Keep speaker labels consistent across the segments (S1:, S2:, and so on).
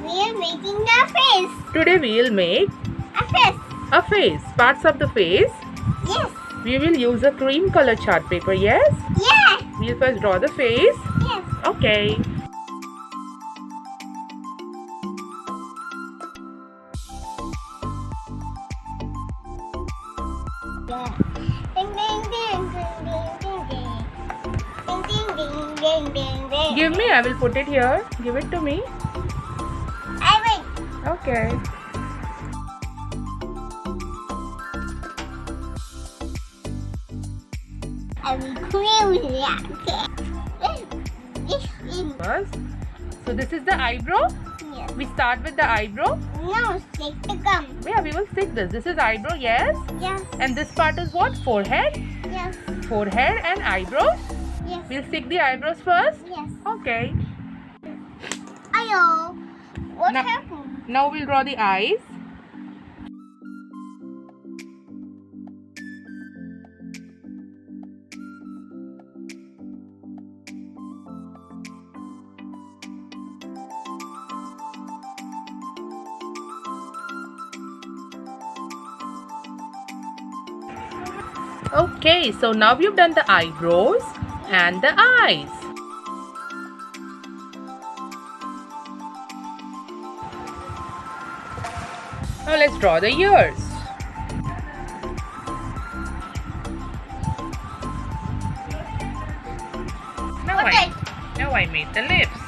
S1: We are making the face.
S2: Today we will make
S1: A face.
S2: a face. Parts of the face.
S1: Yes.
S2: We will use a cream color chart paper. Yes?
S1: Yeah.
S2: We'll first draw the face.
S1: Yes.
S2: Okay.
S1: Yeah. Ding ding ding ding ding ding ding ding ding ding ding ding.
S2: Give me. I will put it here. Give it to me.
S1: I will.
S2: Okay.
S1: I will cream that. This is
S2: First. So this is the eyebrow.
S1: yes.
S2: We start with the eyebrow.
S1: No, stick the gum.
S2: Yeah, we will stick this. This is eyebrow. Yes.
S1: Yes.
S2: And this part is what? Forehead.
S1: Yes.
S2: Forehead and eyebrows.
S1: Yes.
S2: We'll stick the eyebrows first.
S1: Yes.
S2: Okay.
S1: Ayo. What
S2: Now-
S1: happened?
S2: Now we'll draw the eyes. Okay, so now we've done the eyebrows and the eyes. Now let's draw the ears.
S1: Okay.
S2: Now I made the lips.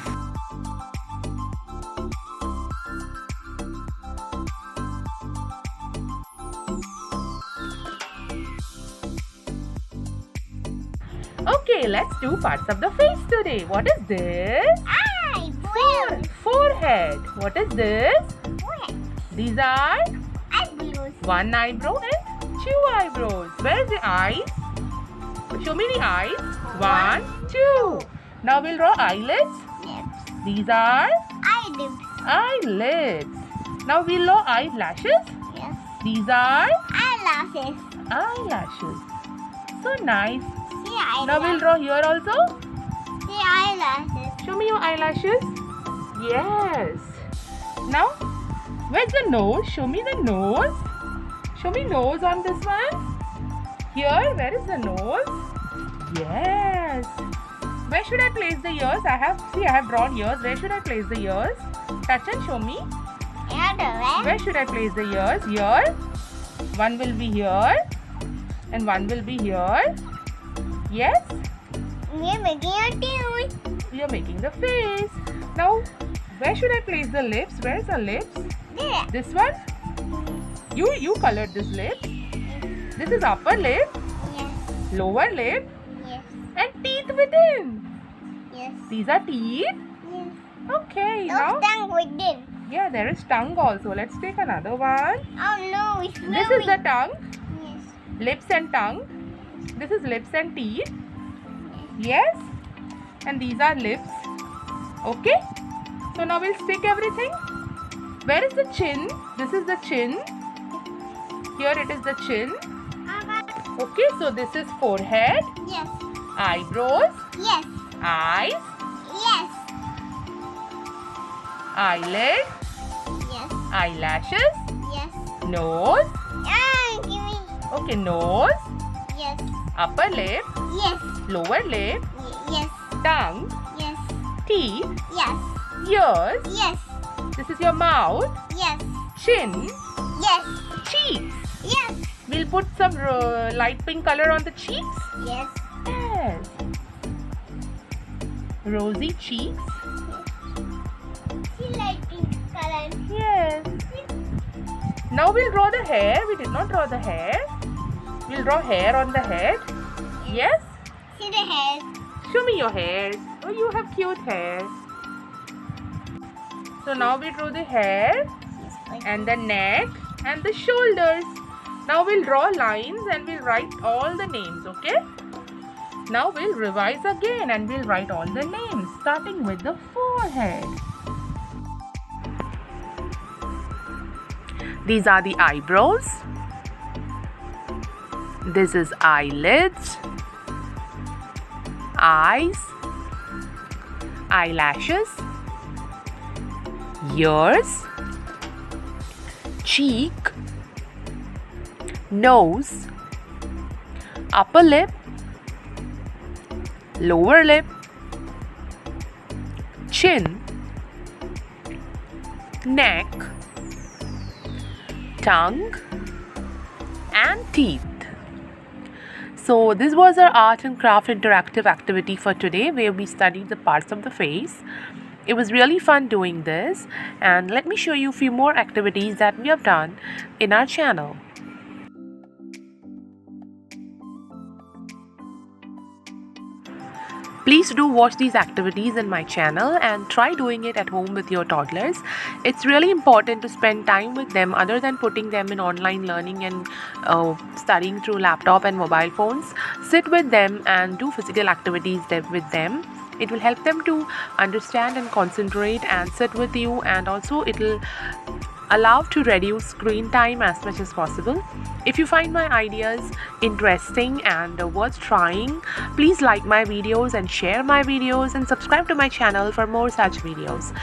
S2: Okay, let's do parts of the face today. What is this?
S1: I blue.
S2: Forehead. What is this?
S1: What?
S2: These are
S1: I blue.
S2: one eyebrow and two eyebrows. Where's the eyes? Show me the eyes. One, two. Now we'll draw eyelids.
S1: Lips.
S2: These are
S1: Eyelids.
S2: eyelids. Now we'll draw eyelashes.
S1: Yes.
S2: These are
S1: Eyelashes.
S2: eyelashes. So nice.
S1: See eyelashes.
S2: Now we'll draw here also.
S1: See eyelashes.
S2: Show me your eyelashes. Yes. Now, where's the nose? Show me the nose. Show me nose on this one. Here, where is the nose? Yes. Where should I place the ears? I have drawn ears. Where should I place the ears? Touch and show me. Where should I place the ears? Here. One will be here. And one will be here. Yes.
S1: We're making a tooth.
S2: We are making the face. Now, where should I place the lips? Where's the lips?
S1: There.
S2: This one? You colored this lip. This is upper lip,
S1: Yes.
S2: lower lip,
S1: Yes.
S2: and teeth within.
S1: Yes.
S2: These are teeth.
S1: Yes.
S2: Okay,
S1: Those
S2: now
S1: tongue within.
S2: yeah, there is tongue also. Let's take another one.
S1: Oh no, it's
S2: This is the tongue,
S1: Yes.
S2: lips and tongue. This is lips and teeth. Yes, and these are lips. Okay. So now we'll stick everything. Where is the chin? This is the chin. Here it is the chin. Okay, so this is forehead,
S1: Yes.
S2: eyebrows,
S1: Yes.
S2: eyes,
S1: Yes.
S2: eyelid,
S1: Yes.
S2: eyelashes,
S1: Yes.
S2: nose.
S1: Give me.
S2: Okay, nose,
S1: Yes.
S2: upper lip,
S1: Yes.
S2: lower lip,
S1: Yes.
S2: tongue,
S1: Yes.
S2: teeth,
S1: Yes.
S2: ears.
S1: Yes.
S2: This is your mouth,
S1: Yes.
S2: chin,
S1: Yes.
S2: cheeks.
S1: Yes.
S2: We'll put some light pink color on the cheeks.
S1: Yes.
S2: Yes. Rosy cheeks.
S1: See light pink color.
S2: Yes. Now we'll draw the hair. We did not draw the hair. We'll draw hair on the head. Yes?
S1: See the hair.
S2: Show me your hair. Oh, you have cute hair. So now we drew the hair and the neck and the shoulders. Now we'll draw lines and we'll write all the names, okay? Now we'll revise again and we'll write all the names starting with the forehead. These are the eyebrows. This is eyelids, eyes, eyelashes, ears, cheek, nose, upper lip, lower lip, chin, neck, tongue, and teeth. So this was our art and craft interactive activity for today, where we studied the parts of the face. It was really fun doing this, and let me show you a few more activities that we have done in our channel. Please do watch these activities in my channel and try doing it at home with your toddlers. It's really important to spend time with them other than putting them in online learning and studying through laptop and mobile phones. Sit with them and do physical activities with them. It will help them to understand and concentrate and sit with you, and also it will allow to reduce screen time as much as possible. If you find my ideas interesting and worth trying, please like my videos and share my videos and subscribe to my channel for more such videos.